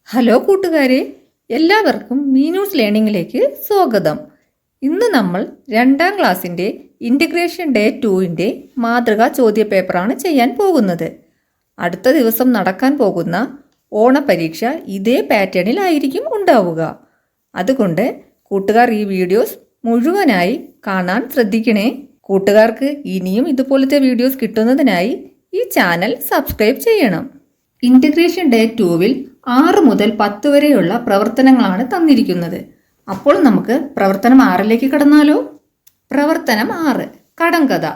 Hello കൂട്ടുകാരെ, എല്ലാവർക്കും മീനൂസ് ലേണിംഗിലേക്ക് സ്വാഗതം. ഇന്ന് നമ്മൾ 2ാം ക്ലാസ്സിൻ്റെ ഇൻ്റഗ്രേഷൻ ഡേ 2ൻ്റെ മാതൃകാ ചോദ്യപേപ്പറാണ് ചെയ്യാൻ പോകുന്നത്. അടുത്ത ദിവസം നടക്കാൻ പോകുന്ന ഓണപരീക്ഷ ഇതേ പാറ്റേണിലായിരിക്കും ഉണ്ടാവുക. അതുകൊണ്ട് കൂട്ടുകാർ ഈ വീഡിയോസ് മുഴുവനായി കാണാൻ ശ്രദ്ധിക്കണേ. കൂട്ടുകാർക്ക് ഇനിയും ഇതുപോലത്തെ വീഡിയോസ് കിട്ടുന്നതിനായി ഈ ചാനൽ സബ്സ്ക്രൈബ് ചെയ്യണം. ഇൻ്റഗ്രേഷൻ ഡേ 2വിൽ 6 മുതൽ 10 വരെയുള്ള പ്രവർത്തനങ്ങളാണ് തന്നിരിക്കുന്നത്. അപ്പോൾ നമുക്ക് പ്രവർത്തനം 6ലേക്ക് കടന്നാലോ? പ്രവർത്തനം 6, കടങ്കഥ.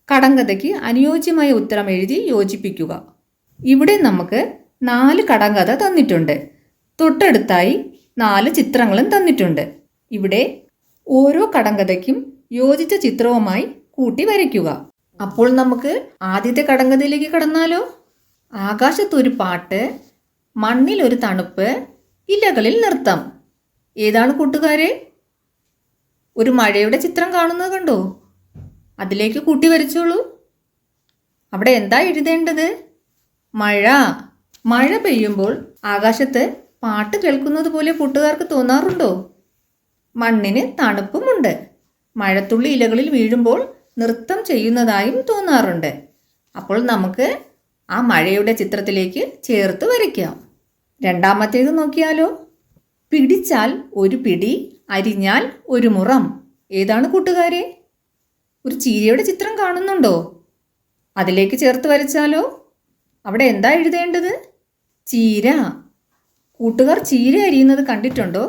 കടങ്കഥയ്ക്ക് അനുയോജ്യമായ ഉത്തരം എഴുതി യോജിപ്പിക്കുക. ഇവിടെ നമുക്ക് 4 കടങ്കഥ തന്നിട്ടുണ്ട്. തൊട്ടടുത്തായി 4 ചിത്രങ്ങളും തന്നിട്ടുണ്ട്. ഇവിടെ ഓരോ കടങ്കഥയ്ക്കും യോജിച്ച ചിത്രവുമായി കൂട്ടി വരയ്ക്കുക. അപ്പോൾ നമുക്ക് ആദ്യത്തെ കടങ്കഥയിലേക്ക് കടന്നാലോ? ആകാശത്തൊരു പാട്ട്, മണ്ണിലൊരു തണുപ്പ്, ഇലകളിൽ നൃത്തം. ഏതാണ് കൂട്ടുകാരെ? ഒരു മഴയുടെ ചിത്രം കാണുന്നത് കണ്ടോ? അതിലേക്ക് കൂട്ടി വരച്ചോളൂ. അവിടെ എന്താ എഴുതേണ്ടത്? മഴ. മഴ പെയ്യുമ്പോൾ ആകാശത്ത് പാട്ട് കേൾക്കുന്നത് പോലെ കൂട്ടുകാർക്ക് തോന്നാറുണ്ടോ? മണ്ണിന് തണുപ്പുമുണ്ട്. മഴത്തുള്ളി ഇലകളിൽ വീഴുമ്പോൾ നൃത്തം ചെയ്യുന്നതായും തോന്നാറുണ്ട്. അപ്പോൾ നമുക്ക് ആ മഴയുടെ ചിത്രത്തിലേക്ക് ചേർത്ത് വരയ്ക്കാം. രണ്ടാമത്തേത് നോക്കിയാലോ? പിടിച്ചാൽ ഒരു പിടി, അരിഞ്ഞാൽ ഒരു മുറം. ഏതാണ് കൂട്ടുകാരെ? ഒരു ചീരയുടെ ചിത്രം കാണുന്നുണ്ടോ? അതിലേക്ക് ചേർത്ത് വരച്ചാലോ? അവിടെ എന്താ എഴുതേണ്ടത്? ചീര. കൂട്ടുകാർ ചീര അരിയുന്നത് കണ്ടിട്ടുണ്ടോ?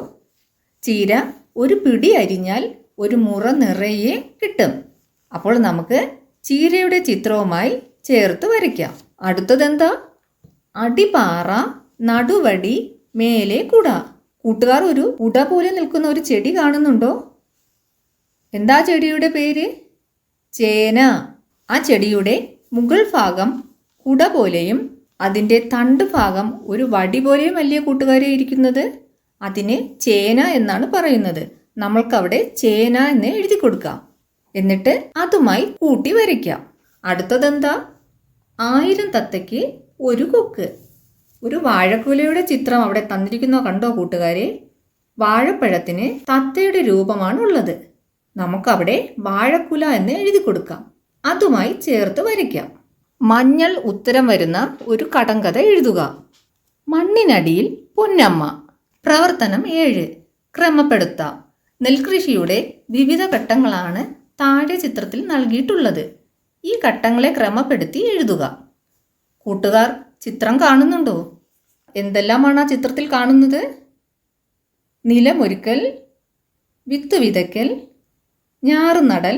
ചീര ഒരു പിടി അരിഞ്ഞാൽ ഒരു മുറ നിറയെ കിട്ടും. അപ്പോൾ നമുക്ക് ചീരയുടെ ചിത്രവുമായി ചേർത്ത് വരയ്ക്കാം. അടുത്തതെന്താ? അടിപാറ, നടുവടി, മേലെ കുട. കൂട്ടുകാർ ഒരു കുട പോലെ നിൽക്കുന്ന ഒരു ചെടി കാണുന്നുണ്ടോ? എന്താ ചെടിയുടെ പേര്? ചേന. ആ ചെടിയുടെ മുകൾ ഭാഗം കുട പോലെയും അതിൻ്റെ തണ്ട് ഭാഗം ഒരു വടി പോലെയും അല്ലേ കൂട്ടുകാരെ ഇരിക്കുന്നത്? അതിന് ചേന എന്നാണ് പറയുന്നത്. നമ്മൾക്കവിടെ ചേന എന്ന് എഴുതി കൊടുക്കാം. എന്നിട്ട് അതുമായി കൂട്ടി വരയ്ക്കാം. അടുത്തതെന്താ? 1000 തത്തയ്ക്ക് ഒരു കൊക്ക്. ഒരു വാഴക്കുലയുടെ ചിത്രം അവിടെ തന്നിരിക്കുന്നോ കണ്ടോ കൂട്ടുകാരെ? വാഴപ്പഴത്തിന് തത്തയുടെ രൂപമാണ് ഉള്ളത്. നമുക്കവിടെ വാഴക്കുല എന്ന് എഴുതി കൊടുക്കാം. അതുമായി ചേർത്ത് വരയ്ക്കാം. മഞ്ഞൾ ഉത്തരം വരുന്ന ഒരു കടങ്കഥ എഴുതുക. മണ്ണിനടിയിൽ പൊന്നമ്മ. പ്രവർത്തനം 7, ക്രമപ്പെടുത്താം. നെൽകൃഷിയുടെ വിവിധ ഘട്ടങ്ങളാണ് താഴെ ചിത്രത്തിൽ നൽകിയിട്ടുള്ളത്. ഈ ഘട്ടങ്ങളെ ക്രമപ്പെടുത്തി എഴുതുക. കൂട്ടുകാർ ചിത്രം കാണുന്നുണ്ടോ? എന്തെല്ലാമാണ് ആ ചിത്രത്തിൽ കാണുന്നത്? നിലമൊരുക്കൽ, വിത്ത് വിതയ്ക്കൽ, ഞാറ് നടൽ,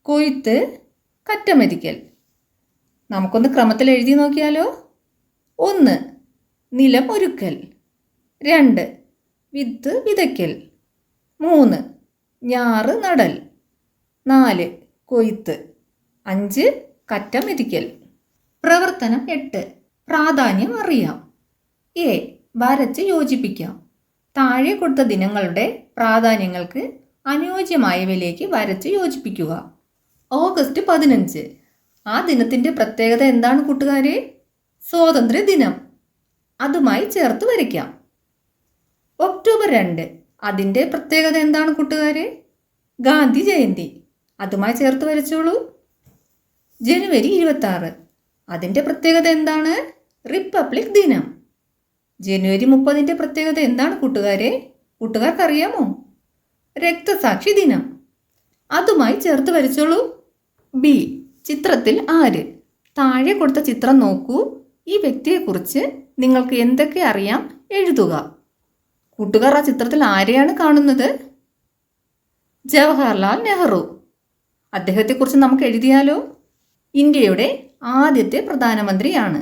കൊയ്ത്ത്, കറ്റമെതിക്കൽ. നമുക്കൊന്ന് ക്രമത്തിൽ എഴുതി നോക്കിയാലോ? 1, നിലം ഒരുക്കൽ. 2, വിത്ത് വിതയ്ക്കൽ. 3, ഞാറ് നടൽ. 4, കൊയ്ത്ത്. 5, കറ്റമെതിക്കൽ. പ്രവർത്തനം 8, പ്രാധാന്യം അറിയാം. എ, വരച്ച് യോജിപ്പിക്കാം. താഴെ കൊടുത്ത ദിനങ്ങളുടെ പ്രാധാന്യങ്ങൾക്ക് അനുയോജ്യമായവയിലേക്ക് വരച്ച് യോജിപ്പിക്കുക. ഓഗസ്റ്റ് 15. ആ ദിനത്തിൻ്റെ പ്രത്യേകത എന്താണ് കൂട്ടുകാരെ? സ്വാതന്ത്ര്യ ദിനം. അതുമായി ചേർത്ത് വരയ്ക്കാം. ഒക്ടോബർ 2. അതിൻ്റെ പ്രത്യേകത എന്താണ് കൂട്ടുകാരെ? ഗാന്ധി ജയന്തി. അതുമായി ചേർത്ത് വരച്ചോളൂ. ജനുവരി 26. അതിൻ്റെ പ്രത്യേകത എന്താണ്? റിപ്പബ്ലിക് ദിനം. ജനുവരി 30ൻ്റെ പ്രത്യേകത എന്താണ് കൂട്ടുകാരെ? കൂട്ടുകാർക്കറിയാമോ? രക്തസാക്ഷി ദിനം. അതുമായി ചേർത്ത് വരച്ചോളൂ. ബി, ചിത്രത്തിൽ ആര്? താഴെ കൊടുത്ത ചിത്രം നോക്കൂ. ഈ വ്യക്തിയെക്കുറിച്ച് നിങ്ങൾക്ക് എന്തൊക്കെ അറിയാം എഴുതുക. കൂട്ടുകാർ ആ ചിത്രത്തിൽ ആരെയാണ് കാണുന്നത്? ജവഹർലാൽ നെഹ്റു. അദ്ദേഹത്തെക്കുറിച്ച് നമുക്ക് എഴുതിയാലോ? ഇന്ത്യയുടെ ആദ്യത്തെ പ്രധാനമന്ത്രിയാണ്.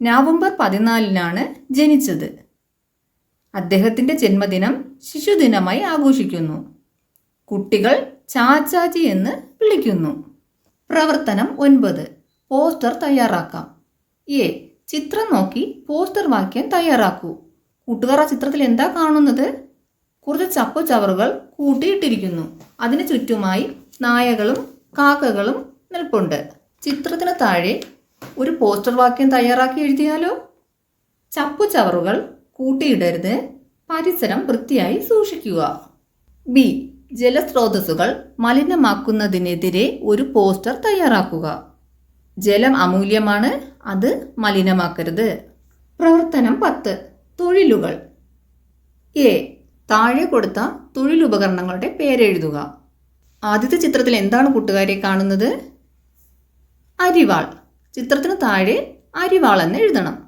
നവംബർ 14നാണ് ജനിച്ചത്. അദ്ദേഹത്തിൻ്റെ ജന്മദിനം ശിശുദിനമായി ആഘോഷിക്കുന്നു. കുട്ടികൾ ചാച്ചാജി എന്ന് വിളിക്കുന്നു. പ്രവർത്തനം 9, പോസ്റ്റർ തയ്യാറാക്കാം. എ, ചിത്രം നോക്കി പോസ്റ്റർ വാക്യം തയ്യാറാക്കൂ. കൂട്ടുകാർ ആ ചിത്രത്തിൽ എന്താ കാണുന്നത്? കുറച്ച് ചപ്പു ചവറുകൾ കൂട്ടിയിട്ടിരിക്കുന്നു. അതിന് ചുറ്റുമായി നായകളും കാക്കകളും നിൽപ്പുണ്ട്. ചിത്രത്തിന് താഴെ ഒരു പോസ്റ്റർ വാക്യം തയ്യാറാക്കി എഴുതിയാലോ? ചപ്പുചവറുകൾ കൂട്ടിയിടരുത്. പരിസരം വൃത്തിയായി സൂക്ഷിക്കുക. ബി. ജലസ്രോതസ്സുകൾ മലിനമാക്കുന്നതിനെതിരെ ഒരു പോസ്റ്റർ തയ്യാറാക്കുക. ജലം അമൂല്യമാണ്, അത് മലിനമാക്കരുത്. പ്രവർത്തനം 10. തൊഴിലുകൾ. എ. താഴെ കൊടുത്ത തൊഴിലുപകരണങ്ങളുടെ പേരെഴുതുക. ആദ്യത്തെ ചിത്രത്തിൽ എന്താണ് കൂട്ടുകാരെ കാണുന്നത്? അരിവാൾ. ചിത്രത്തിന് താഴെ അരിവാൾ എന്ന് എഴുതണം.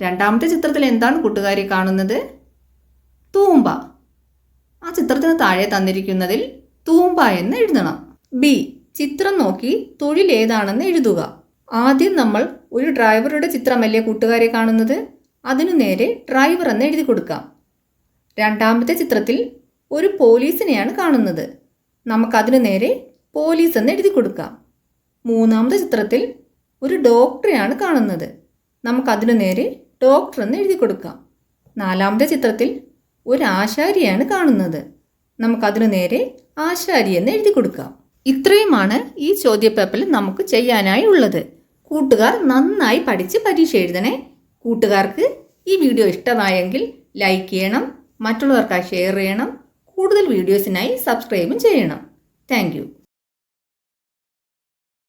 രണ്ടാമത്തെ ചിത്രത്തിൽ എന്താണ് കൂട്ടുകാരെ കാണുന്നത്? തൂമ്പ. ആ ചിത്രത്തിന് താഴെ തന്നിരിക്കുന്നതിൽ തൂമ്പ എന്ന് എഴുതണം. ബി. ചിത്രം നോക്കി തൊഴിൽ ഏതാണെന്ന് എഴുതുക. ആദ്യം നമ്മൾ ഒരു ഡ്രൈവറുടെ ചിത്രമല്ലേ കൂട്ടുകാരെ കാണുന്നത്? അതിനു നേരെ ഡ്രൈവർ എന്ന് എഴുതി കൊടുക്കാം. രണ്ടാമത്തെ ചിത്രത്തിൽ ഒരു പോലീസിനെയാണ് കാണുന്നത്. നമുക്കതിനു നേരെ പോലീസ് എന്ന് എഴുതി കൊടുക്കാം. മൂന്നാമത്തെ ചിത്രത്തിൽ ഒരു ഡോക്ടറെയാണ് കാണുന്നത്. നമുക്കതിനു നേരെ ഡോക്ടർ എന്ന് എഴുതി കൊടുക്കാം. നാലാമത്തെ ചിത്രത്തിൽ ഒരു ആശാരിയാണ് കാണുന്നത്. നമുക്കതിനു നേരെ ആശാരി എന്ന് എഴുതി കൊടുക്കാം. ഇത്രയുമാണ് ഈ ചോദ്യപേപ്പറിൽ നമുക്ക് ചെയ്യാനായി ഉള്ളത്. കൂട്ടുകാർ നന്നായി പഠിച്ച് പരീക്ഷ എഴുതണേ. കൂട്ടുകാർക്ക് ഈ വീഡിയോ ഇഷ്ടമായെങ്കിൽ ലൈക്ക് ചെയ്യണം, മറ്റുള്ളവർക്കായി ഷെയർ ചെയ്യണം, കൂടുതൽ വീഡിയോസിനായി സബ്സ്ക്രൈബും ചെയ്യണം. താങ്ക്